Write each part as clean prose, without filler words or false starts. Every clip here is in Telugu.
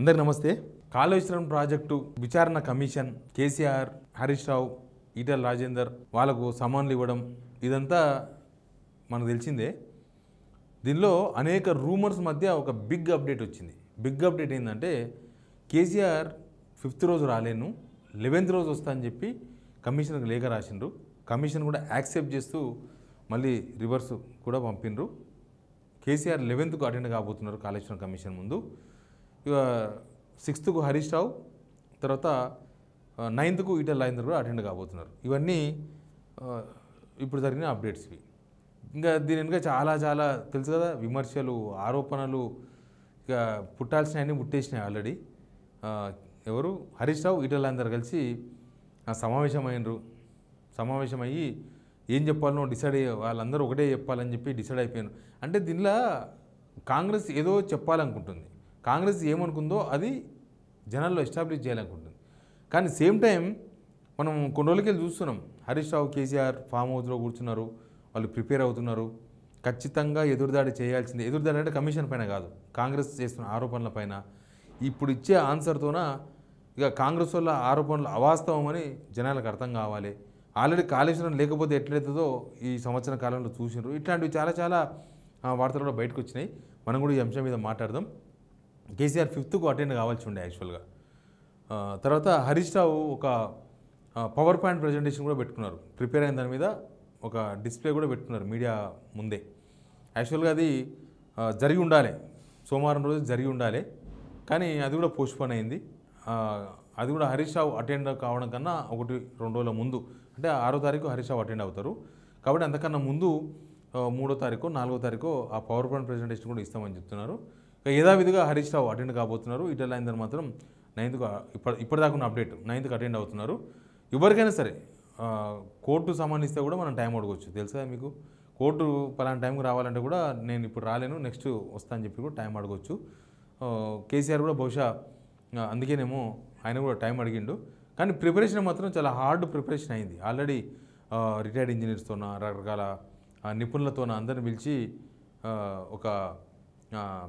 అందరికీ నమస్తే. కాళేశ్వరం ప్రాజెక్టు విచారణ కమిషన్, కేసీఆర్, హరీష్ రావు, ఈటెల రాజేందర్ వాళ్ళకు సమన్లు ఇవ్వడం ఇదంతా మనకు తెలిసిందే. దీనిలో అనేక రూమర్స్ మధ్య ఒక బిగ్ అప్డేట్ వచ్చింది. బిగ్ అప్డేట్ ఏంటంటే కేసీఆర్ 5th రోజు రాలేను, 11th రోజు వస్తా అని చెప్పి కమిషన్కి లేఖ రాసిండ్రు. కమిషన్ కూడా యాక్సెప్ట్ చేస్తూ మళ్ళీ రివర్స్ కూడా పంపిండ్రు. కేసీఆర్ 11th అటెండ్ కాబోతున్నారు కాళేశ్వరం కమిషన్ ముందు. ఇక 6th హరీష్ రావు, తర్వాత 9th ఈటెల రాజేందర్ కూడా అటెండ్ కాబోతున్నారు. ఇవన్నీ ఇప్పుడు జరిగిన అప్డేట్స్ ఇవి. ఇంకా దీని వెనుక చాలా చాలా తెలుసు కదా, విమర్శలు, ఆరోపణలు, ఇక పుట్టాల్సినవన్నీ పుట్టేసినాయి ఆల్రెడీ. ఎవరు హరీష్ రావు, ఈటెల రాజేందర్ కలిసి సమావేశమయ్యి ఏం చెప్పాలనో డిసైడ్ అయ్యి వాళ్ళందరూ ఒకటే చెప్పాలని చెప్పి డిసైడ్ అయిపోయాను. అంటే దీనిలో కాంగ్రెస్ ఏదో చెప్పాలనుకుంటుంది, కాంగ్రెస్ ఏమనుకుందో అది జనాల్లో ఎస్టాబ్లిష్ చేయాలనుకుంటుంది. కానీ సేమ్ టైం మనం కొన్ని రోజులకి చూస్తున్నాం, హరీష్ రావు, కేసీఆర్ ఫామ్ హౌస్లో కూర్చున్నారు, వాళ్ళు ప్రిపేర్ అవుతున్నారు. ఖచ్చితంగా ఎదురుదాడి చేయాల్సిందే. ఎదురుదాడి అంటే కమిషన్ పైన కాదు, కాంగ్రెస్ చేస్తున్న ఆరోపణల పైన. ఇప్పుడు ఇచ్చే ఆన్సర్తోన ఇక కాంగ్రెస్ వల్ల ఆరోపణలు అవాస్తవమని జనాలకు అర్థం కావాలి. ఆల్రెడీ కాళేశ్వరం లేకపోతే ఎట్లయితుందో ఈ సంవత్సరం కాలంలో చూసినారు. ఇట్లాంటివి చాలా చాలా వార్తలు కూడా బయటకు వచ్చినాయి. మనం కూడా ఈ అంశం మీద మాట్లాడదాం. కేసీఆర్ 5th అటెండ్ కావాల్సి ఉండే యాక్చువల్గా. తర్వాత హరీష్ రావు ఒక పవర్ పాయింట్ ప్రజెంటేషన్ కూడా పెట్టుకున్నారు. ప్రిపేర్ అయిన దాని మీద ఒక డిస్ప్లే కూడా పెట్టుకున్నారు మీడియా ముందే. యాక్చువల్గా అది జరిగి ఉండాలి, సోమవారం రోజు జరిగి ఉండాలి, కానీ అది కూడా పోస్ట్పోన్ అయింది. అది కూడా హరీష్ రావు అటెండ్ కావడం కన్నా 1-2 రోజుల ముందు, అంటే 6వ తారీఖు హరీష్ రావు అటెండ్ అవుతారు కాబట్టి అంతకన్నా ముందు 3వ తారీఖు 4వ తారీఖు ఆ పవర్ పాయింట్ ప్రజెంటేషన్ కూడా ఇస్తామని చెప్తున్నారు. యథావిధిగా హరీష్ రావు అటెండ్ కాబోతున్నారు. ఈటెల రాజేందర్ మాత్రం 9th ఇప్పటిదాకా ఉన్న అప్డేట్ 9th అటెండ్ అవుతున్నారు. ఎవరికైనా సరే కోర్టు సంబంధిస్తే కూడా మనం టైం అడగవచ్చు. తెలుసా మీకు, కోర్టు పలానా టైంకి రావాలంటే కూడా నేను ఇప్పుడు రాలేను, నెక్స్ట్ వస్తా అని చెప్పి కూడా టైం అడగవచ్చు. కేసీఆర్ కూడా బహుశా అందుకేనేమో ఆయన కూడా టైం అడిగిండు. కానీ ప్రిపరేషన్ మాత్రం చాలా హార్డ్ ప్రిపరేషన్ అయింది. ఆల్రెడీ రిటైర్డ్ ఇంజనీర్స్తోన, రకరకాల నిపుణులతోన అందరిని పిలిచి ఒక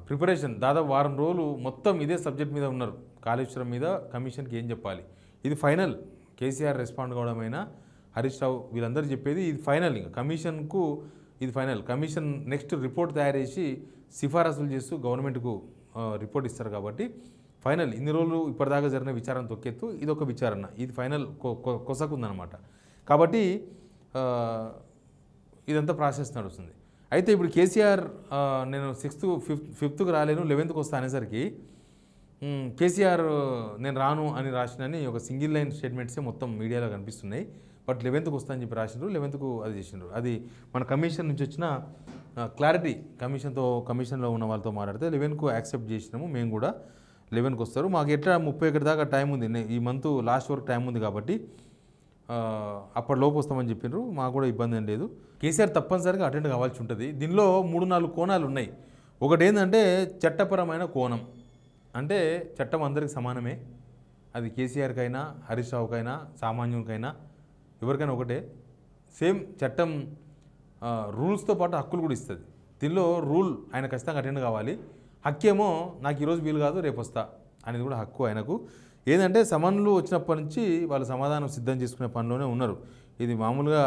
ప్రిపరేషన్ దాదాపు వారం రోజులు మొత్తం ఇదే సబ్జెక్ట్ మీద ఉన్నారు. కాళేశ్వరం మీద కమిషన్కి ఏం చెప్పాలి, ఇది ఫైనల్. కేసీఆర్ రెస్పాండ్ కావడమైనా, హరీష్ రావు వీళ్ళందరూ చెప్పేది ఇది ఫైనల్. ఇంకా కమిషన్కు ఇది ఫైనల్. కమిషన్ నెక్స్ట్ రిపోర్ట్ తయారు చేసి సిఫారసులు చేస్తూ గవర్నమెంట్కు రిపోర్ట్ ఇస్తారు కాబట్టి ఫైనల్. ఇన్ని రోజులు ఇప్పటిదాకా జరిగిన విచారణ తొక్కెత్తు, ఇది ఒక విచారణ, ఇది ఫైనల్ కొసకుందనమాట. కాబట్టి ఇదంతా ప్రాసెస్ నడుస్తుంది. అయితే ఇప్పుడు కేసీఆర్ నేను 5th రాలేను, 11th వస్తా అనేసరికి కేసీఆర్ నేను రాను అని రాసినని ఒక సింగిల్ లైన్ స్టేట్మెంట్సే మొత్తం మీడియాలో కనిపిస్తున్నాయి. బట్ 11th వస్తా అని చెప్పి రాసిండ్రు, 11th అది చేసిండ్రు. అది మన కమిషన్ నుంచి వచ్చిన క్లారిటీ. కమిషన్లో ఉన్న వాళ్ళతో మాట్లాడితే 11th యాక్సెప్ట్ చేసినాము, మేము కూడా 11th వస్తారు, మాకు ఎట్లా 31 దాకా టైం ఉంది, ఈ మంత్ లాస్ట్ వరకు టైం ఉంది కాబట్టి అప్పటిలోపు వస్తామని చెప్పిండ్రు. మాకు కూడా ఇబ్బంది ఏం లేదు. కేసీఆర్ తప్పనిసరిగా అటెండ్ కావాల్సి ఉంటుంది. దీనిలో 3-4 కోణాలు ఉన్నాయి. ఒకటి ఏంటంటే చట్టపరమైన కోణం, అంటే చట్టం అందరికి సమానమే. అది కేసీఆర్కైనా, హరీష్ రావుకైనా, సామాన్యునికైనా, ఎవరికైనా ఒకటే. సేమ్ చట్టం రూల్స్తో పాటు హక్కులు కూడా ఇస్తుంది. దీనిలో రూల్ ఆయన ఖచ్చితంగా అటెండ్ కావాలి, హక్కేమో నాకు ఈరోజు వీలు కాదు రేపు వస్తా అనేది కూడా హక్కు ఆయనకు. ఏంటంటే సమన్లు వచ్చినప్పటి నుంచి వాళ్ళు సమాధానం సిద్ధం చేసుకునే పనిలోనే ఉన్నారు. ఇది మామూలుగా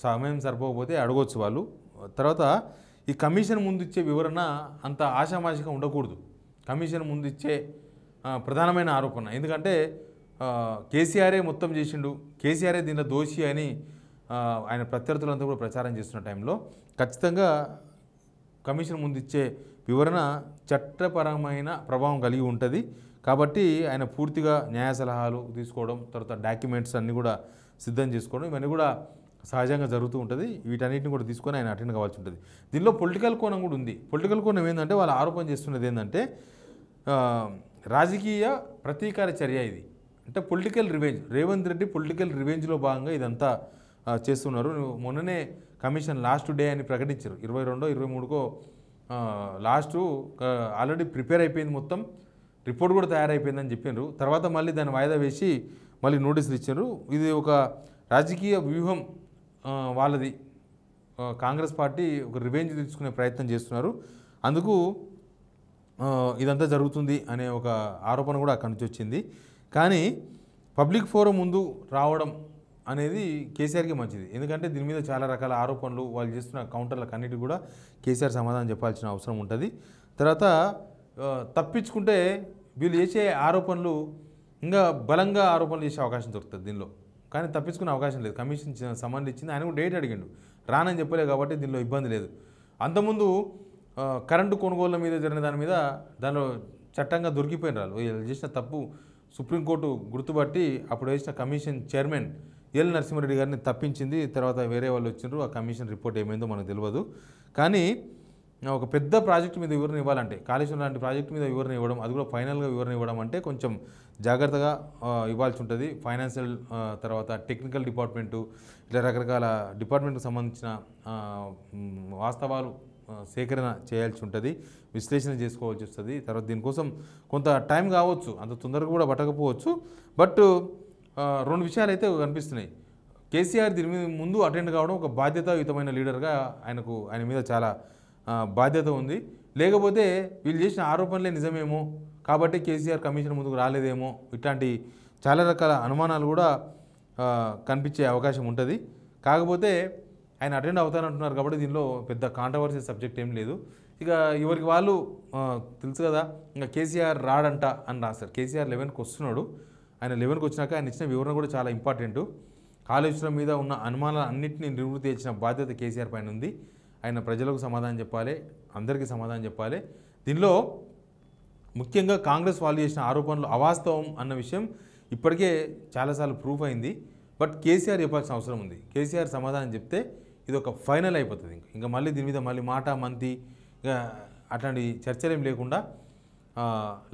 సమయం సరిపోకపోతే అడగవచ్చు వాళ్ళు. తర్వాత ఈ కమిషన్ ముందు ఇచ్చే వివరణ అంత ఆషామాషిగా ఉండకూడదు. కమిషన్ ముందు ఇచ్చే ప్రధానమైన ఆరోపణ, ఎందుకంటే కేసీఆరే మొత్తం చేసిండు, కేసీఆరే దీనిలో దోషి అని ఆయన ప్రత్యర్థులంతా కూడా ప్రచారం చేస్తున్న టైంలో ఖచ్చితంగా కమిషన్ ముందు ఇచ్చే వివరణ చట్టపరమైన ప్రభావం కలిగి ఉంటుంది. కాబట్టి ఆయన పూర్తిగా న్యాయ సలహాలు తీసుకోవడం, తర్వాత డాక్యుమెంట్స్ అన్నీ కూడా సిద్ధం చేసుకోవడం, ఇవన్నీ కూడా సహజంగా జరుగుతూ ఉంటుంది. వీటన్నిటిని కూడా తీసుకొని ఆయన అటెండ్ కావాల్సి ఉంటుంది. దీనిలో పొలిటికల్ కోణం కూడా ఉంది. పొలిటికల్ కోణం ఏంటంటే వాళ్ళు ఆరోపణ చేస్తున్నది ఏంటంటే రాజకీయ ప్రతీకార చర్య ఇది. అంటే political revenge, Revanth Reddy political రివెంజ్లో భాగంగా ఇదంతా చేస్తున్నారు. మొన్ననే కమిషన్ లాస్ట్ డే అని ప్రకటించారు, 22, 23కో లాస్టు ఆల్రెడీ ప్రిపేర్ అయిపోయింది, మొత్తం రిపోర్ట్ కూడా తయారైపోయిందని చెప్పారు. తర్వాత మళ్ళీ దాన్ని వాయిదా వేసి మళ్ళీ నోటీసులు ఇచ్చారు. ఇది ఒక రాజకీయ వ్యూహం వాళ్ళది. కాంగ్రెస్ పార్టీ ఒక రివెంజ్ తీసుకునే ప్రయత్నం చేస్తున్నారు. అందుకు ఇదంతా జరుగుతుంది అనే ఒక ఆరోపణ కూడా అక్కడి నుంచి వచ్చింది. కానీ పబ్లిక్ ఫోరం ముందు రావడం అనేది కేసీఆర్కి మంచిది. ఎందుకంటే దీని మీద చాలా రకాల ఆరోపణలు వాళ్ళు చేస్తున్న కౌంటర్లకు అన్నిటి కూడా కేసీఆర్ సమాధానం చెప్పాల్సిన అవసరం ఉంటుంది. తర్వాత తప్పించుకుంటే వీళ్ళు చేసే ఆరోపణలు ఇంకా బలంగా ఆరోపణలు చేసే అవకాశం దొరుకుతుంది దీనిలో. కానీ తప్పించుకునే అవకాశం లేదు. కమిషన్ సంబంధించి ఇచ్చింది, ఆయన కూడా డేట్ అడిగిండు, రానని చెప్పలేదు కాబట్టి దీనిలో ఇబ్బంది లేదు. అంతకుముందు కరెంటు కొనుగోళ్ల మీద జరిగిన దానిలో చట్టంగా దొరికిపోయిన వాళ్ళు వీళ్ళు చేసిన తప్పు సుప్రీంకోర్టు గుర్తుపట్టి అప్పుడు వేసిన కమిషన్ చైర్మన్ ఎల్ నరసింహారెడ్డి గారిని తప్పించింది. తర్వాత వేరే వాళ్ళు వచ్చినారు, ఆ కమిషన్ రిపోర్ట్ ఏమైందో మనకు తెలియదు. కానీ ఒక పెద్ద ప్రాజెక్టు మీద వివరణ ఇవ్వాలంటే, కాళేశ్వరం లాంటి ప్రాజెక్టు మీద వివరణ ఇవ్వడం, అది కూడా ఫైనల్గా వివరణ ఇవ్వడం అంటే కొంచెం జాగ్రత్తగా ఇవ్వాల్సి ఉంటుంది. ఫైనాన్షియల్ తర్వాత టెక్నికల్ డిపార్ట్మెంటు ఇట్లా రకరకాల డిపార్ట్మెంట్కి సంబంధించిన వాస్తవాలు సేకరణ చేయాల్సి ఉంటుంది, విశ్లేషణ చేసుకోవాల్సి వస్తుంది. తర్వాత దీనికోసం కొంత టైం కావచ్చు, అంత తొందరగా కూడా పట్టకపోవచ్చు. బట్ రెండు విషయాలు అయితే కనిపిస్తున్నాయి. కేసీఆర్ దీని మీద ముందు అటెండ్ కావడం ఒక బాధ్యతాయుతమైన లీడర్గా ఆయన మీద చాలా బాధ్యత ఉంది. లేకపోతే వీళ్ళు చేసిన ఆరోపణలే నిజమేమో కాబట్టి కేసీఆర్ కమిషన్ ముందుకు రాలేదేమో, ఇట్లాంటి చాలా రకాల అనుమానాలు కూడా కనిపించే అవకాశం ఉంటుంది. కాకపోతే ఆయన అటెండ్ అవుతానంటున్నారు కాబట్టి దీనిలో పెద్ద కాంట్రవర్సీ సబ్జెక్ట్ ఏం లేదు. ఇక ఎవరికి వాళ్ళు తెలుసు కదా, ఇంకా కేసీఆర్ రాడంట అని రాస్తారు. కేసీఆర్ 11కి వస్తున్నాడు. ఆయన 11కి వచ్చినాక ఆయన ఇచ్చిన వివరణ కూడా చాలా ఇంపార్టెంట్. కాళేశ్వరం మీద ఉన్న అనుమానాలు అన్నింటినీ నివృత్తి చేసిన బాధ్యత కేసీఆర్ పైన ఉంది. ఆయన ప్రజలకు సమాధానం చెప్పాలి, అందరికీ సమాధానం చెప్పాలి. దీనిలో ముఖ్యంగా కాంగ్రెస్ వాళ్ళు చేసిన ఆరోపణలు అవాస్తవం అన్న విషయం ఇప్పటికే చాలాసార్లు ప్రూఫ్ అయింది. బట్ కేసీఆర్ చెప్పాల్సిన అవసరం ఉంది. కేసీఆర్ సమాధానం చెప్తే ఇది ఒక ఫైనల్ అయిపోతుంది. ఇంకా మళ్ళీ దీని మీద మళ్ళీ మాట మంతి అట్లాంటి చర్చలేం లేకుండా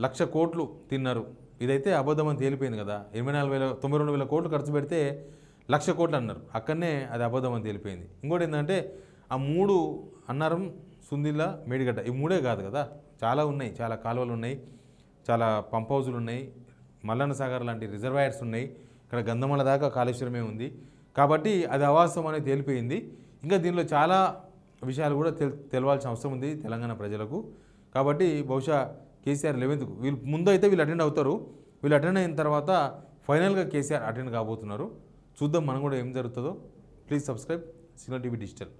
1,00,000 కోట్లు తిన్నారు, ఇదైతే అబద్ధం అని తేలిపోయింది కదా. 92,000 కోట్లు ఖర్చు పెడితే 1,00,000 కోట్లు అన్నారు, అక్కడనే అది అబద్ధం అని తేలిపోయింది. ఇంకోటి ఏంటంటే ఆ 3 అన్నారం, సుందిల్ల, మేడిగడ్డ ఈ 3 కాదు కదా, చాలా ఉన్నాయి, చాలా కాలువలు ఉన్నాయి, చాలా పంప్ హౌజులు ఉన్నాయి, మల్లన్న సాగర్ లాంటి రిజర్వాయర్స్ ఉన్నాయి, ఇక్కడ గంధమల దాకా కాళేశ్వరమే ఉంది. కాబట్టి అది అవాస్తవం అనేది తేలిపోయింది. ఇంకా దీనిలో చాలా విషయాలు కూడా తెలవాల్సిన అవసరం ఉంది తెలంగాణ ప్రజలకు. కాబట్టి బహుశా కేసీఆర్ 11కు ముందు అయితే వీళ్ళు అటెండ్ అవుతారు. వీళ్ళు అటెండ్ అయిన తర్వాత ఫైనల్గా కేసీఆర్ అటెండ్ కాబోతున్నారు. చూద్దాం మనం కూడా ఏం జరుగుతుందో. Please subscribe signal TV digital.